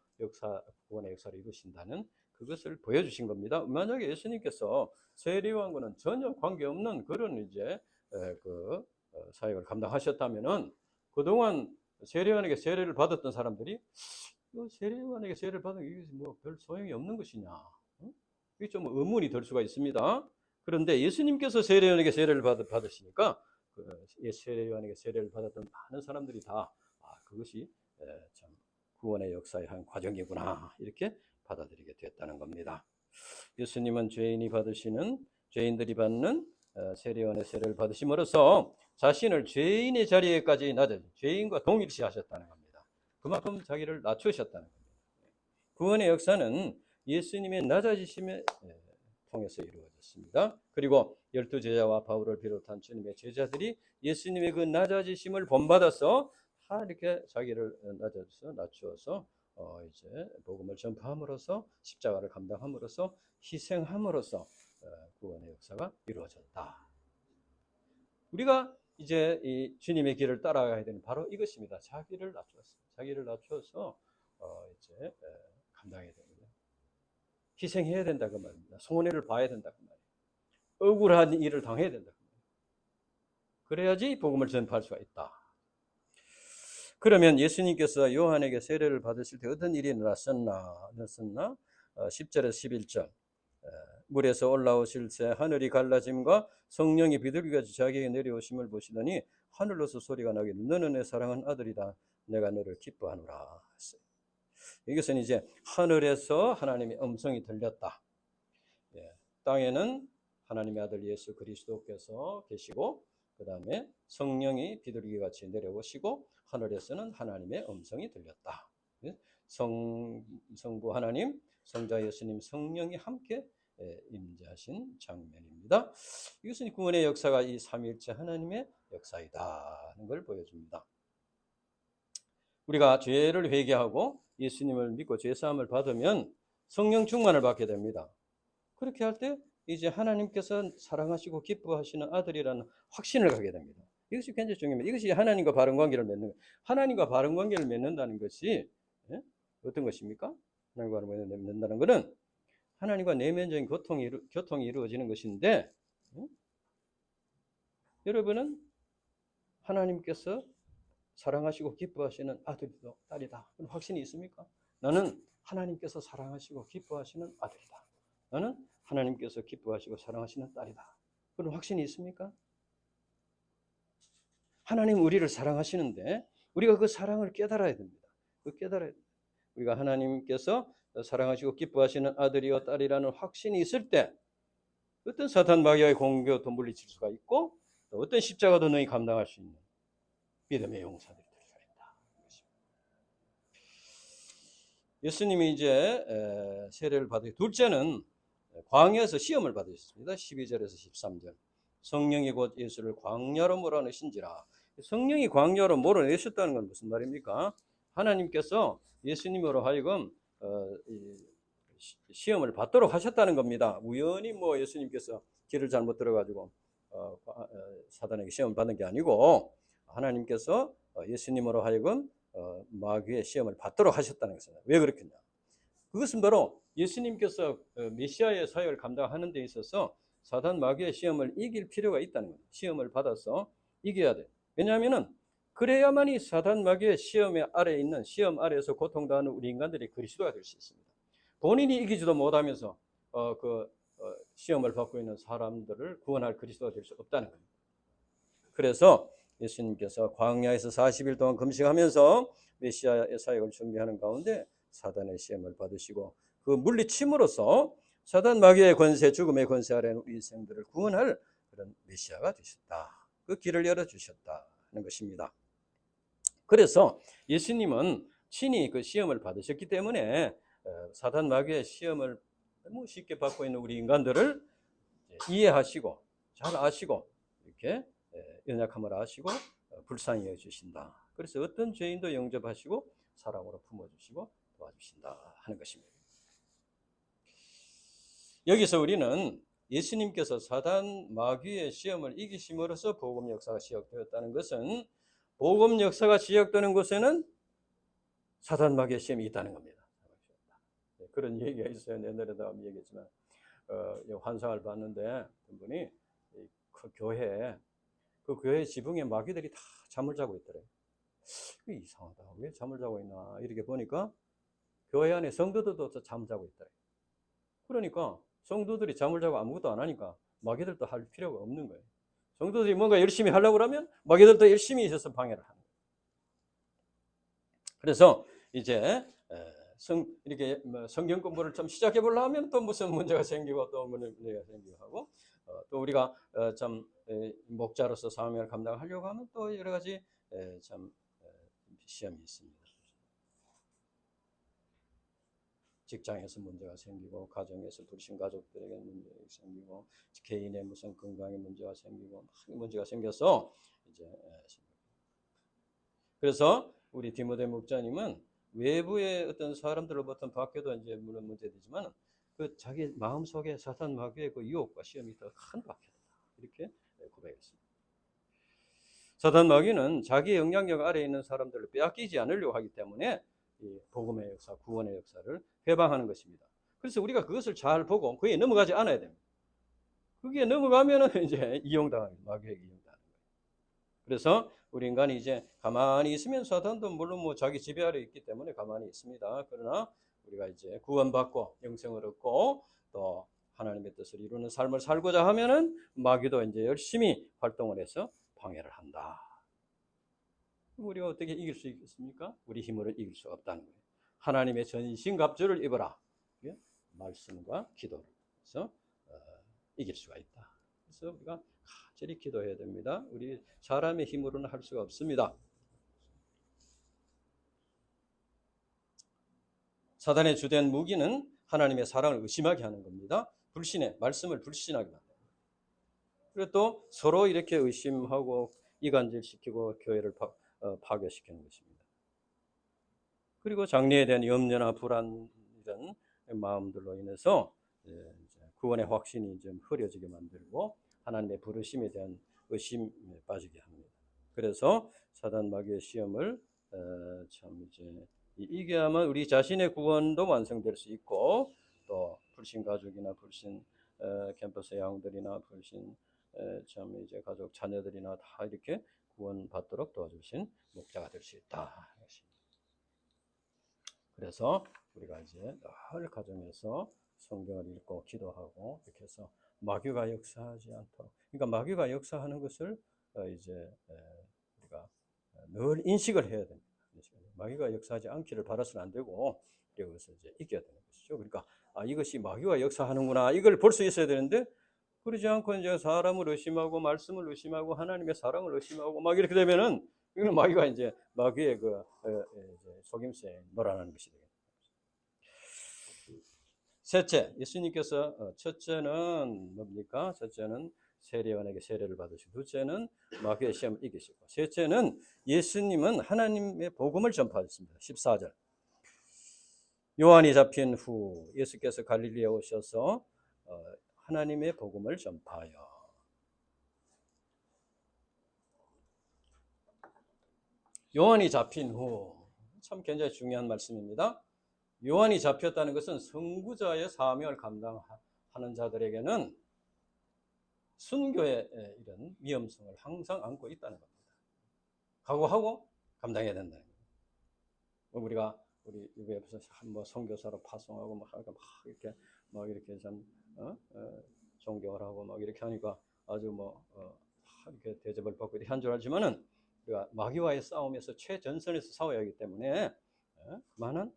구원의 역사를 이루신다는 그것을 보여주신 겁니다. 만약에 예수님께서 세례 요한과는 전혀 관계없는 그런 이제 사역을 감당하셨다면은 그동안 세례 요한에게 세례를 받았던 사람들이 세례 요한에게 세례를 받은 게 뭐 별 소용이 없는 것이냐, 이게 좀 의문이 들 수가 있습니다. 그런데 예수님께서 세례 요한에게 세례를 받으시니까 세례 요한에게 세례를 받았던 많은 사람들이 다 그것이 참 구원의 역사의 한 과정이구나 이렇게 받아들이게 됐다는 겁니다. 예수님은 죄인들이 받는 세례 요한의 세례를 받으심으로써 자신을 죄인의 자리에까지 죄인과 동일시하셨다는 겁니다. 그만큼 자기를 낮추셨다는 겁니다. 구원의 역사는 예수님의 낮아지심에 통해서 이루어졌습니다. 그리고 12제자와 바울을 비롯한 주님의 제자들이 예수님의 그 낮아지심을 본받아서 다 이렇게 자기를 낮추어서 이제 복음을 전파함으로써 십자가를 감당함으로써 희생함으로써 구원의 역사가 이루어졌다. 우리가 이제 이 주님의 길을 따라가야 되는 바로 이것입니다. 자기를 낮춰서 이제 감당해야 됩니다. 희생해야 된다 그 말입니다. 손해를 봐야 된다 그 말이에요. 억울한 일을 당해야 된다 그 말이에요. 그래야지 복음을 전파할 수가 있다. 그러면 예수님께서 요한에게 세례를 받으실 때 어떤 일이 일어났었나? 10절에서 11절 물에서 올라오실 새 하늘이 갈라짐과 성령이 비둘기같이 자기에게 내려오심을 보시더니 하늘로서 소리가 나기를 너는 내 사랑하는 아들이다 내가 너를 기뻐하노라 했어요. 이것은 이제 하늘에서 하나님의 음성이 들렸다. 땅에는 하나님의 아들 예수 그리스도께서 계시고 그 다음에 성령이 비둘기같이 내려오시고 하늘에서는 하나님의 음성이 들렸다. 성부 하나님, 성자 예수님, 성령이 함께 임재하신 장면입니다. 이것은 구원의 역사가 이 삼위일체 하나님의 역사이다는 걸 보여줍니다. 우리가 죄를 회개하고 예수님을 믿고 죄사함을 받으면 성령 충만을 받게 됩니다. 그렇게 할 때 이제 하나님께서 사랑하시고 기뻐하시는 아들이라는 확신을 갖게 됩니다. 이것이 굉장히 중요합니다. 이것이 하나님과 바른 관계를 맺는, 하나님과 바른 관계를 맺는다는 것이 어떤 것입니까? 하나님과 바른 관계를 맺는다는 것은 하나님과 내면적인 교통이 이루어지는 것인데, 여러분은 하나님께서 사랑하시고 기뻐하시는 아들이다, 딸이다. 그런 확신이 있습니까? 나는 하나님께서 사랑하시고 기뻐하시는 아들이다. 나는 하나님께서 기뻐하시고 사랑하시는 딸이다. 그런 확신이 있습니까? 하나님 우리를 사랑하시는데 우리가 그 사랑을 깨달아야 됩니다. 우리가 하나님께서 사랑하시고 기뻐하시는 아들이와 딸이라는 확신이 있을 때 어떤 사탄 마귀의 공격도 물리칠 수가 있고 또 어떤 십자가도 너희 감당할 수 있는 믿음의 용사들이 될 수가 있다. 예수님이 이제 세례를 받으셨고 둘째는 광야에서 시험을 받으셨습니다. 12절에서 13절 성령이 곧 예수를 광야로 몰아내신지라. 성령이 광야로 몰아내셨다는 건 무슨 말입니까? 하나님께서 예수님으로 하여금 시험을 받도록 하셨다는 겁니다. 우연히 뭐 예수님께서 길을 잘못 들어가지고 사단에게 시험을 받은 게 아니고 하나님께서 예수님으로 하여금 마귀의 시험을 받도록 하셨다는 것입니다. 왜 그렇겠냐? 그것은 바로 예수님께서 메시아의 사역을 감당하는 데 있어서 사단 마귀의 시험을 이길 필요가 있다는 거예요. 시험을 받아서 이겨야 돼. 왜냐하면은 그래야만이 사단 마귀의 시험 아래에서 고통당하는 우리 인간들이 그리스도가 될 수 있습니다. 본인이 이기지도 못하면서 시험을 받고 있는 사람들을 구원할 그리스도가 될 수 없다는 거예요. 그래서 예수님께서 광야에서 40일 동안 금식하면서 메시아의 사역을 준비하는 가운데 사단의 시험을 받으시고 그 물리침으로써 사단 마귀의 권세, 죽음의 권세 아래 우리 인생들을 구원할 그런 메시아가 되셨다. 그 길을 열어주셨다는 것입니다. 그래서 예수님은 친히 그 시험을 받으셨기 때문에 사단 마귀의 시험을 너무 쉽게 받고 있는 우리 인간들을 이해하시고 잘 아시고 이렇게 연약함을 아시고 불쌍히 여겨주신다. 그래서 어떤 죄인도 영접하시고 사랑으로 품어주시고 도와주신다 하는 것입니다. 여기서 우리는 예수님께서 사단 마귀의 시험을 이기심으로써 복음 역사가 시작되었다는 것은 복음 역사가 시작되는 곳에는 사단 마귀의 시험이 있다는 겁니다. 그런 얘기가 있어요. 옛날에도 한번 얘기했지만 환상을 봤는데 한 분이 그 교회 지붕에 마귀들이 다 잠을 자고 있더래요. 이상하다. 왜 잠을 자고 있나 이렇게 보니까 교회 안에 성도들도 잠 자고 있더래요. 그러니까 성도들이 잠을 자고 아무것도 안 하니까 마귀들도 할 필요가 없는 거예요. 성도들이 뭔가 열심히 하려고 그러면 마귀들도 열심히 있어서 방해를 하는 거예요. 그래서 이제 이렇게 성경 공부를 좀 시작해 보려 하면 또 무슨 문제가 생기고 또 문제가 생기고 하고 또 우리가 참 목자로서 사명을 감당하려고 하면 또 여러 가지 참 시험이 있습니다. 직장에서 문제가 생기고 가정에서 불신 가족들에게 문제가 생기고 개인의 무슨 건강에 문제가 생기고 문제가 생겨서 이제 그래서 우리 디모데 목자님은 외부의 어떤 사람들로부터 밖에도 이제 물론 문제되지만 그 자기 마음 속에 사탄 마귀의 그 유혹과 시험이 더 큰 박해다 이렇게 고백했습니다. 사탄 마귀는 자기의 영향력 아래에 있는 사람들을 빼앗기지 않으려고 하기 때문에 이 복음의 역사, 구원의 역사를 회방하는 것입니다. 그래서 우리가 그것을 잘 보고 그에 넘어가지 않아야 됩니다. 그게 넘어가면은 이제 마귀에게 이용당하는 거예요. 그래서 우리 인간이 이제 가만히 있으면 사탄도 물론 뭐 자기 지배 아래 있기 때문에 가만히 있습니다. 그러나 우리가 이제 구원받고 영생을 얻고 또 하나님의 뜻을 이루는 삶을 살고자 하면은 마귀도 이제 열심히 활동을 해서 방해를 한다. 우리가 어떻게 이길 수 있겠습니까? 우리 힘으로 이길 수 없다는 거예요. 하나님의 전신갑주를 입어라. 말씀과 기도를 해서 이길 수가 있다. 그래서 우리가 간절히 기도해야 됩니다. 우리 사람의 힘으로는 할 수가 없습니다. 사단의 주된 무기는 하나님의 사랑을 의심하게 하는 겁니다. 말씀을 불신하게 만듭니다. 그리고 또 서로 이렇게 의심하고 이간질시키고 교회를 파괴시키는 것입니다. 그리고 장래에 대한 염려나 불안 이런 마음들로 인해서 구원의 확신이 좀 흐려지게 만들고 하나님의 부르심에 대한 의심에 빠지게 합니다. 그래서 사단 마귀의 시험을 참 이제 이겨야만 우리 자신의 구원도 완성될 수 있고 또 불신 가족이나 불신 캠퍼스 양들이나 불신 참 이제 가족 자녀들이나 다 이렇게 구원받도록 도와주신 목자가 될 수 있다. 그래서 우리가 이제 늘 가정에서 성경을 읽고 기도하고 이렇게 해서 마귀가 역사하지 않도록 그러니까 마귀가 역사하는 것을 이제 우리가 늘 인식을 해야 됩니다. 마귀가 역사하지 않기를 바라서는 안 되고 이것을 이제 이겨야 되는 것이죠. 그러니까 이것이 마귀가 역사하는구나 이걸 볼 수 있어야 되는데 그러지 않고 이제 사람을 의심하고 말씀을 의심하고 하나님의 사랑을 의심하고 막 이렇게 되면은 이건 마귀가 이제 마귀의 그 속임수에 놀아나는 것이 되겠습니다. 셋째, 예수님께서 첫째는 뭡니까? 첫째는 세례요한에게 세례를 받으시고 둘째는 마귀의 시험을 이기시고 셋째는 예수님은 하나님의 복음을 전파하셨습니다. 14절 요한이 잡힌 후 예수께서 갈릴리에 오셔서 하나님의 복음을 전파하여 요한이 잡힌 후 참 굉장히 중요한 말씀입니다. 요한이 잡혔다는 것은 선구자의 사명을 감당하는 자들에게는 순교의 이런 위험성을 항상 안고 있다는 겁니다. 각오하고 감당해야 된다는 겁니다. 우리 웹에서 한번 선교사로 파송하고 막 이렇게 참 존경을 하고 막 이렇게 하니까 아주 이렇게 대접을 받고 이렇게 한 줄 알지만은 우리가 마귀와의 싸움에서 최전선에서 싸워야 하기 때문에 많은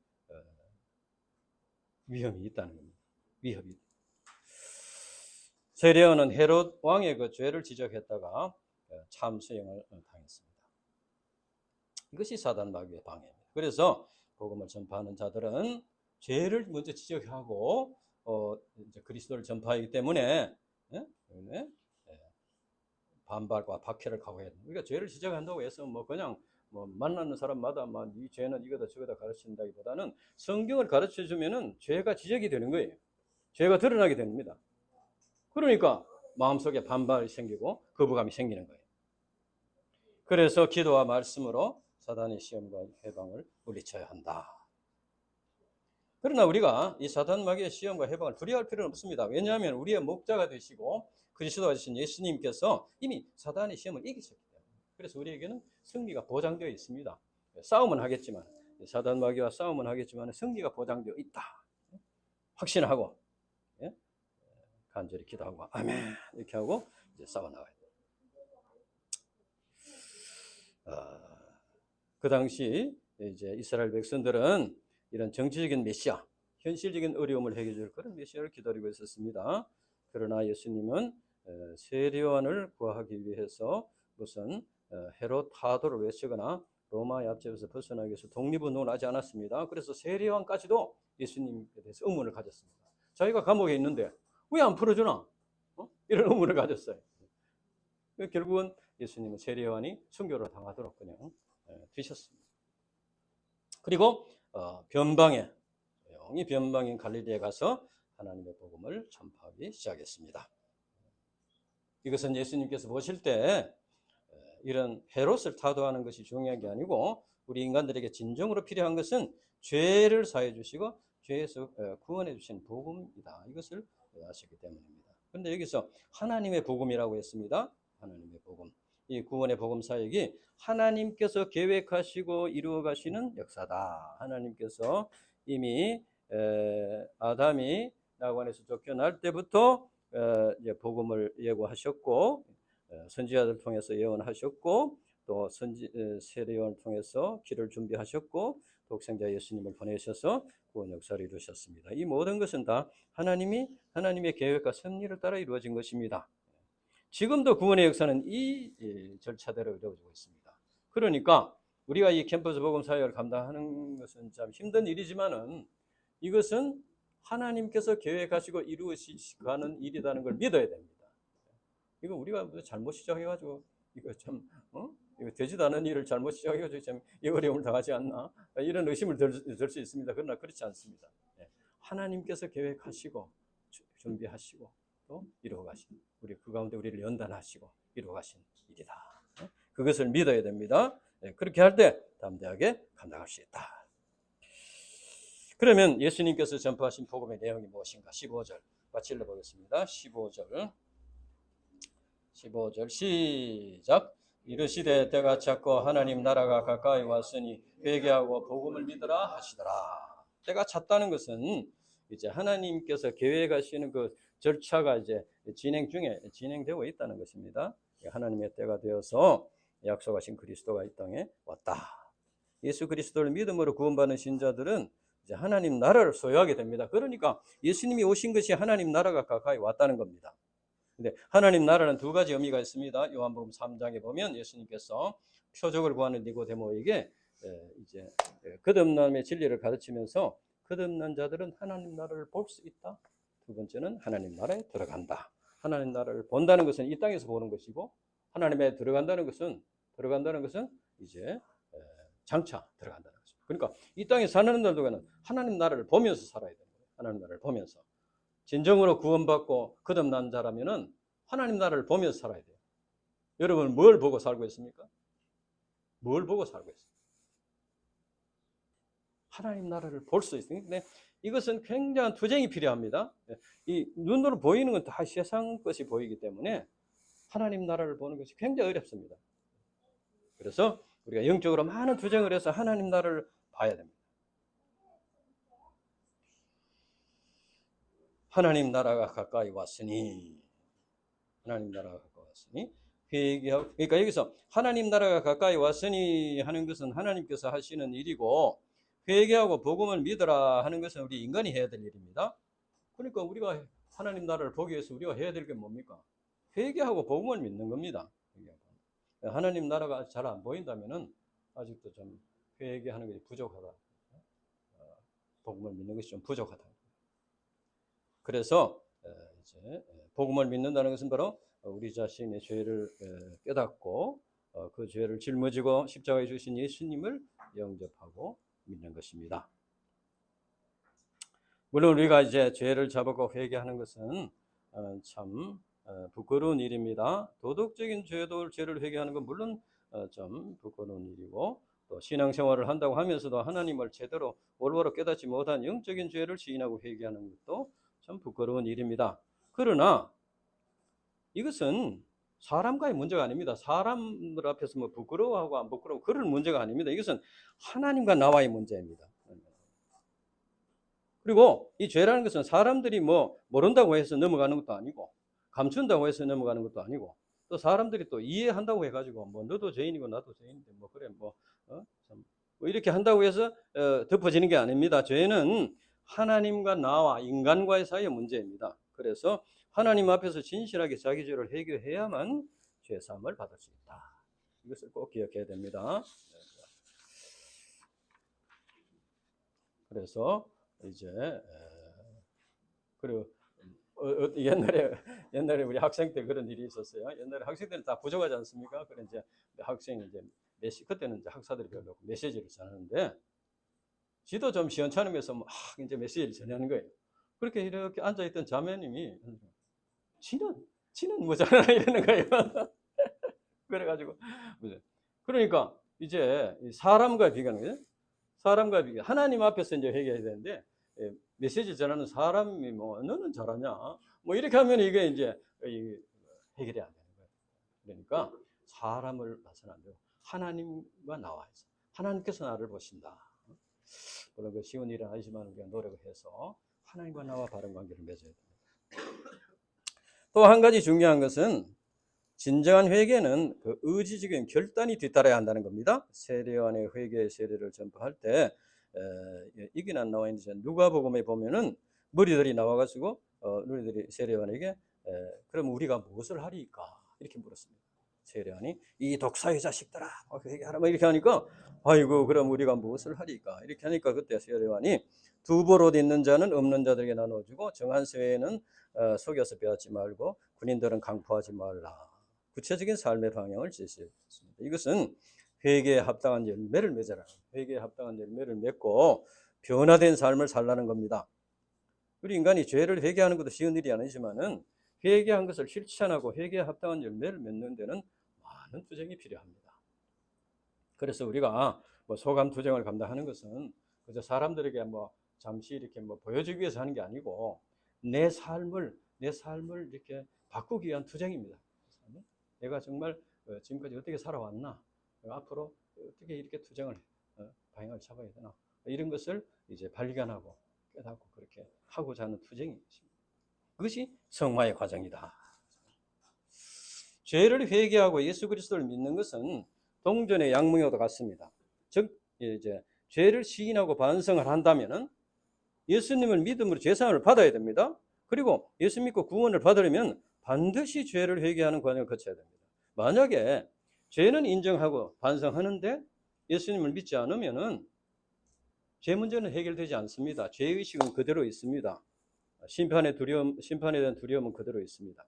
위험이 있다는 겁니다. 위협이. 세례요한은 헤롯 왕의 그 죄를 지적했다가 참수형을 당했습니다. 이것이 사단 마귀의 방해입니다. 그래서 복음을 전파하는 자들은 죄를 먼저 지적하고 이제 그리스도를 전파하기 때문에 반발과 박해를 각오해야 됩니다. 우리가 죄를 지적한다고 해서 그냥 만나는 사람마다 이 죄는 이거다 저거다 가르친다기보다는 성경을 가르쳐 주면은 죄가 지적이 되는 거예요. 죄가 드러나게 됩니다. 그러니까 마음속에 반발이 생기고 거부감이 생기는 거예요. 그래서 기도와 말씀으로 사단의 시험과 해방을 물리쳐야 한다. 그러나 우리가 이 사단 마귀의 시험과 해방을 두려워할 필요는 없습니다. 왜냐하면 우리의 목자가 되시고 그리스도가 되신 예수님께서 이미 사단의 시험을 이기셨기 때문에. 그래서 우리에게는 승리가 보장되어 있습니다. 싸움은 하겠지만, 사단 마귀와 싸움은 하겠지만 승리가 보장되어 있다. 확신하고 간절히 기도하고 아멘 이렇게 하고 이제 싸워 나가야 돼요. 그 당시 이제 이스라엘 백성들은 이런 정치적인 메시아, 현실적인 어려움을 해결해 줄 그런 메시아를 기다리고 있었습니다. 그러나 예수님은 세례요한을 구하기 위해서 무슨 헤롯 타도를 외치거나 로마의 압제에서 벗어나기 위해서 독립운동을 하지 않았습니다. 그래서 세례요한까지도 예수님에 대해서 의문을 가졌습니다. 자기가 감옥에 있는데 왜 안 풀어주나? 이런 의문을 가졌어요. 결국은 예수님은 세례요한이 순교를 당하도록 그냥 되셨습니다. 그리고 변방에 조용히 변방인 갈릴리에 가서 하나님의 복음을 전파하기 시작했습니다. 이것은 예수님께서 보실 때 이런 헤롯을 타도하는 것이 중요한 게 아니고 우리 인간들에게 진정으로 필요한 것은 죄를 사해 주시고 죄에서 구원해 주신 복음이다. 이것을 아시기 때문입니다. 그런데 여기서 하나님의 복음이라고 했습니다. 하나님의 복음. 이 구원의 복음 사역이 하나님께서 계획하시고 이루어 가시는 역사다. 하나님께서 이미 아담이 낙원에서 쫓겨날 때부터 이제 복음을 예고하셨고 선지자들 통해서 예언하셨고 또 세례요한을 통해서 길을 준비하셨고 독생자 예수님을 보내셔서 구원 역사를 이루셨습니다. 이 모든 것은 다 하나님의 계획과 섭리를 따라 이루어진 것입니다. 지금도 구원의 역사는 이 절차대로 이루어지고 있습니다. 그러니까 우리가 이 캠퍼스 복음 사역을 감당하는 것은 참 힘든 일이지만은 이것은 하나님께서 계획하시고 이루어가는 일이라는 걸 믿어야 됩니다. 이거 우리가 잘못 시작해가지고 이거 참 이거 되지도 않은 일을 잘못 시작해가지고 참 이 어려움을 당하지 않나 이런 의심을 들 수 있습니다. 그러나 그렇지 않습니다. 하나님께서 계획하시고 준비하시고 또 이루어가신 우리 그 가운데 우리를 연단하시고 이루어가신 일이다. 그것을 믿어야 됩니다. 그렇게 할 때 담대하게 감당할 수 있다. 그러면 예수님께서 전파하신 복음의 내용이 무엇인가? 15절 마칠러 보겠습니다. 15절 시작. 이르시되 때가 찼고 하나님 나라가 가까이 왔으니 회개하고 복음을 믿으라 하시더라. 때가 찼다는 것은 이제 하나님께서 계획하시는 그 절차가 이제 진행되고 있다는 것입니다. 하나님의 때가 되어서 약속하신 그리스도가 이 땅에 왔다. 예수 그리스도를 믿음으로 구원받는 신자들은 이제 하나님 나라를 소유하게 됩니다. 그러니까 예수님이 오신 것이 하나님 나라가 가까이 왔다는 겁니다. 근데 하나님 나라는 두 가지 의미가 있습니다. 요한복음 3장에 보면 예수님께서 표적을 구하는 니고데모에게 이제 거듭남의 진리를 가르치면서 거듭난 자들은 하나님 나라를 볼 수 있다. 두 번째는 하나님 나라에 들어간다. 하나님 나라를 본다는 것은 이 땅에서 보는 것이고 하나님에 들어간다는 것은 이제 장차 들어간다는 것입니다. 그러니까 이 땅에 사는 날도는 하나님 나라를 보면서 살아야 되는 거예요. 하나님 나라를 보면서. 진정으로 구원받고 거듭난 자라면은 하나님 나라를 보면서 살아야 돼요. 여러분 뭘 보고 살고 있습니까? 뭘 보고 살고 있습니까? 하나님 나라를 볼 수 있습니다. 근데 이것은 굉장한 투쟁이 필요합니다. 이 눈으로 보이는 건 다 세상 것이 보이기 때문에 하나님 나라를 보는 것이 굉장히 어렵습니다. 그래서 우리가 영적으로 많은 투쟁을 해서 하나님 나라를 봐야 됩니다. 하나님 나라가 가까이 왔으니 회개하고 그러니까 여기서 하나님 나라가 가까이 왔으니 하는 것은 하나님께서 하시는 일이고 회개하고 복음을 믿으라 하는 것은 우리 인간이 해야 될 일입니다. 그러니까 우리가 하나님 나라를 보기 위해서 우리가 해야 될 게 뭡니까? 회개하고 복음을 믿는 겁니다. 하나님 나라가 잘 안 보인다면은 아직도 좀 회개하는 것이 부족하다. 복음을 믿는 것이 좀 부족하다. 그래서 이제 복음을 믿는다는 것은 바로 우리 자신의 죄를 깨닫고 그 죄를 짊어지고 십자가에 주신 예수님을 영접하고 믿는 것입니다. 물론 우리가 이제 죄를 잡고 회개하는 것은 참 부끄러운 일입니다. 도덕적인 죄를 회개하는 건 물론 좀 부끄러운 일이고, 또 신앙생활을 한다고 하면서도 하나님을 제대로 올바로 깨닫지 못한 영적인 죄를 시인하고 회개하는 것도 참 부끄러운 일입니다. 그러나 이것은 사람과의 문제가 아닙니다. 사람들 앞에서 뭐 부끄러워하고 안 부끄러워 그런 문제가 아닙니다. 이것은 하나님과 나와의 문제입니다. 그리고 이 죄라는 것은 사람들이 뭐 모른다고 해서 넘어가는 것도 아니고, 감춘다고 해서 넘어가는 것도 아니고, 또 사람들이 또 이해한다고 해가지고 뭐 너도 죄인이고 나도 죄인인데 뭐 그래 뭐, 뭐 이렇게 한다고 해서 덮어지는 게 아닙니다. 죄는 하나님과 나와 인간과의 사이의 문제입니다. 그래서 하나님 앞에서 진실하게 자기 죄를 해결해야만 죄 사함을 받을 수 있다. 이것을 꼭 기억해야 됩니다. 그래서 이제 그리고 옛날에 우리 학생 때 그런 일이 있었어요. 옛날에 학생 때는 다 부족하지 않습니까? 그래 이제 학생이 이제 그때는 이제 학사들이 별로 없고 메시지를 전하는데, 지도 좀 시원찮으면서 막 이제 메시지를 전하는 거예요. 그렇게 이렇게 앉아 있던 자매님이 지는 뭐잖아 이러는 거예요. 그래가지고 그러니까 이제 사람과 비교하는 거예요. 사람과 비교. 하나님 앞에서 이제 회개해야 되는데, 메시지 전하는 사람이 뭐 너는 잘하냐 뭐 이렇게 하면 이게 이제 해결이 안 되는 거예요. 그러니까 사람을 봐서는 안 되고 하나님과 나와 있어. 하나님께서 나를 보신다. 물론 그 쉬운 일은 아니지만 우리가 노력을 해서 하나님과 나와 바른 관계를 맺어야 됩니다. 또 한 가지 중요한 것은 진정한 회개는 그 의지적인 결단이 뒤따라야 한다는 겁니다. 세례요한의 회개 세례를 전파할 때 이게 안 나와 있는데 누가복음에 보면은 무리들이 나와가지고 무리들이 세례요한에게 그럼 우리가 무엇을 하리까 이렇게 물었습니다. 세례요한이 이 독사의 자식들아 회개하라 뭐 이렇게 하니까 아이고 그럼 우리가 무엇을 하리까 이렇게 하니까 그때 세례요한이 두 벌옷 있는 자는 없는 자들에게 나눠주고 정한 세회는 속여서 빼앗지 말고 군인들은 강포하지 말라. 구체적인 삶의 방향을 제시했습니다. 이것은 회개에 합당한 열매를 맺어라. 회개에 합당한 열매를 맺고 변화된 삶을 살라는 겁니다. 우리 인간이 죄를 회개하는 것도 쉬운 일이 아니지만은 회개한 것을 실천하고 회개에 합당한 열매를 맺는 데는 많은 투쟁이 필요합니다. 그래서 우리가 뭐 소감 투쟁을 감당하는 것은 그저 사람들에게 뭐 잠시 이렇게 뭐 보여주기 위해서 하는 게 아니고 내 삶을 이렇게 바꾸기 위한 투쟁입니다. 내가 정말 지금까지 어떻게 살아왔나, 앞으로 어떻게 이렇게 투쟁을 방향을 잡아야 되나, 이런 것을 이제 발견하고 깨닫고 그렇게 하고자 하는 투쟁이 있습니다. 그것이 성화의 과정이다. 죄를 회개하고 예수 그리스도를 믿는 것은 동전의 양뭉이와도 같습니다. 즉 이제 죄를 시인하고 반성을 한다면은 예수님을 믿음으로 죄사함을 받아야 됩니다. 그리고 예수 믿고 구원을 받으려면 반드시 죄를 회개하는 과정을 거쳐야 됩니다. 만약에 죄는 인정하고 반성하는데 예수님을 믿지 않으면은 죄 문제는 해결되지 않습니다. 죄의식은 그대로 있습니다. 심판에 대한 두려움은 그대로 있습니다.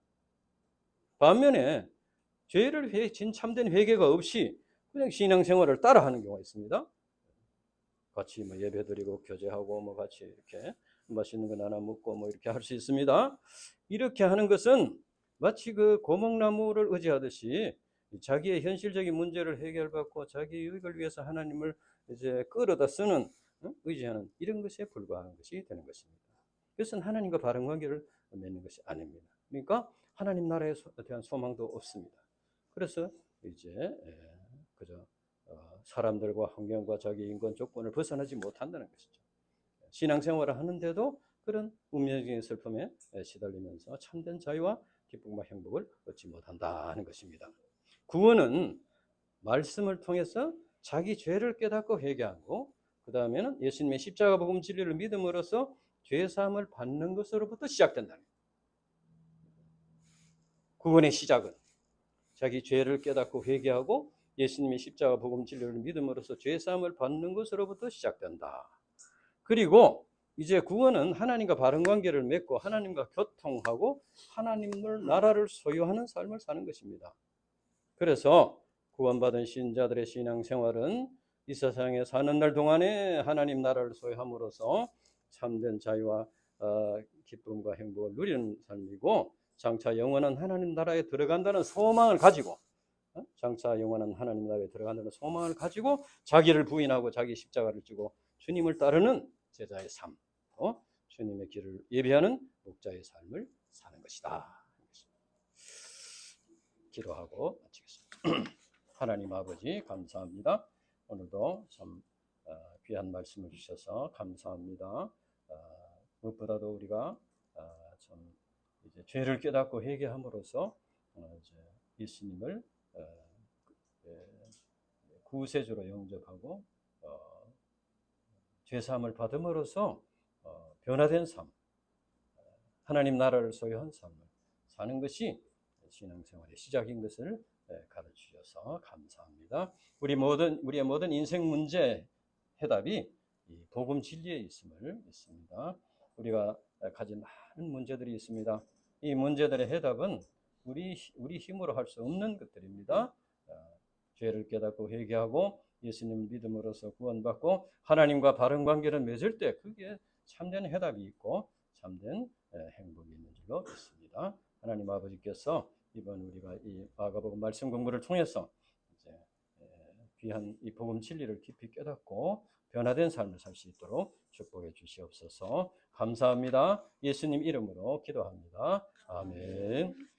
반면에 죄를 참된 회개가 없이 그냥 신앙생활을 따라하는 경우가 있습니다. 같이 뭐 예배드리고 교제하고 뭐 같이 이렇게 맛있는 거 나눠 먹고 뭐 이렇게 할 수 있습니다. 이렇게 하는 것은 마치 그 고목나무를 의지하듯이 자기의 현실적인 문제를 해결받고 자기 유익을 위해서 하나님을 이제 끌어다 쓰는 의지하는 이런 것에 불과한 것이 되는 것입니다. 그것은 하나님과 바른 관계를 맺는 것이 아닙니다. 그러니까 하나님 나라에 대한 소망도 없습니다. 그래서 이제 그저 사람들과 환경과 자기 인권 조건을 벗어나지 못한다는 것이죠. 신앙생활을 하는데도 그런 운명적인 슬픔에 시달리면서 참된 자유와 기쁨과 행복을 얻지 못한다는 것입니다. 구원은 말씀을 통해서 자기 죄를 깨닫고 회개하고 그 다음에는 예수님의 십자가 복음 진리를 믿음으로써 죄사함을 받는 것으로부터 시작된다는 거예요. 구원의 시작은 자기 죄를 깨닫고 회개하고 예수님의 십자가 복음 진리를 믿음으로써 죄사함을 받는 것으로부터 시작된다. 그리고 이제 구원은 하나님과 바른 관계를 맺고 하나님과 교통하고 하나님을 나라를 소유하는 삶을 사는 것입니다. 그래서 구원받은 신자들의 신앙생활은 이 세상에 사는 날 동안에 하나님 나라를 소유함으로써 참된 자유와 기쁨과 행복을 누리는 삶이고, 장차 영원한 하나님 나라에 들어간다는 소망을 가지고, 장차 영원한 하나님 나라에 들어간다는 소망을 가지고 자기를 부인하고 자기 십자가를 지고 주님을 따르는 제자의 삶, 주님의 길을 예비하는 목자의 삶을 사는 것이다. 기도하고 마치겠습니다. 하나님 아버지 감사합니다. 오늘도 참 귀한 말씀을 주셔서 감사합니다. 무엇보다도 우리가 참 이제 죄를 깨닫고 회개함으로써 이제 예수님을 구세주로 영접하고 죄사함을 받음으로써 변화된 삶, 하나님 나라를 소유한 삶을 사는 것이 신앙생활의 시작인 것을 가르치셔서 감사합니다. 우리의 모든 인생 문제 해답이 이 복음 진리에 있음을 믿습니다. 우리가 가진 많은 문제들이 있습니다. 이 문제들의 해답은 우리 힘으로 할 수 없는 것들입니다. 죄를 깨닫고 회개하고 예수님 믿음으로써 구원받고 하나님과 바른 관계를 맺을 때 그게 참된 해답이 있고 참된 행복이 있는 줄로 믿습니다. 하나님 아버지께서 이번 우리가 이 마가복음 말씀 공부를 통해서 이제 귀한 이 복음 진리를 깊이 깨닫고 변화된 삶을 살 수 있도록 축복해 주시옵소서. 감사합니다. 예수님 이름으로 기도합니다. 아멘.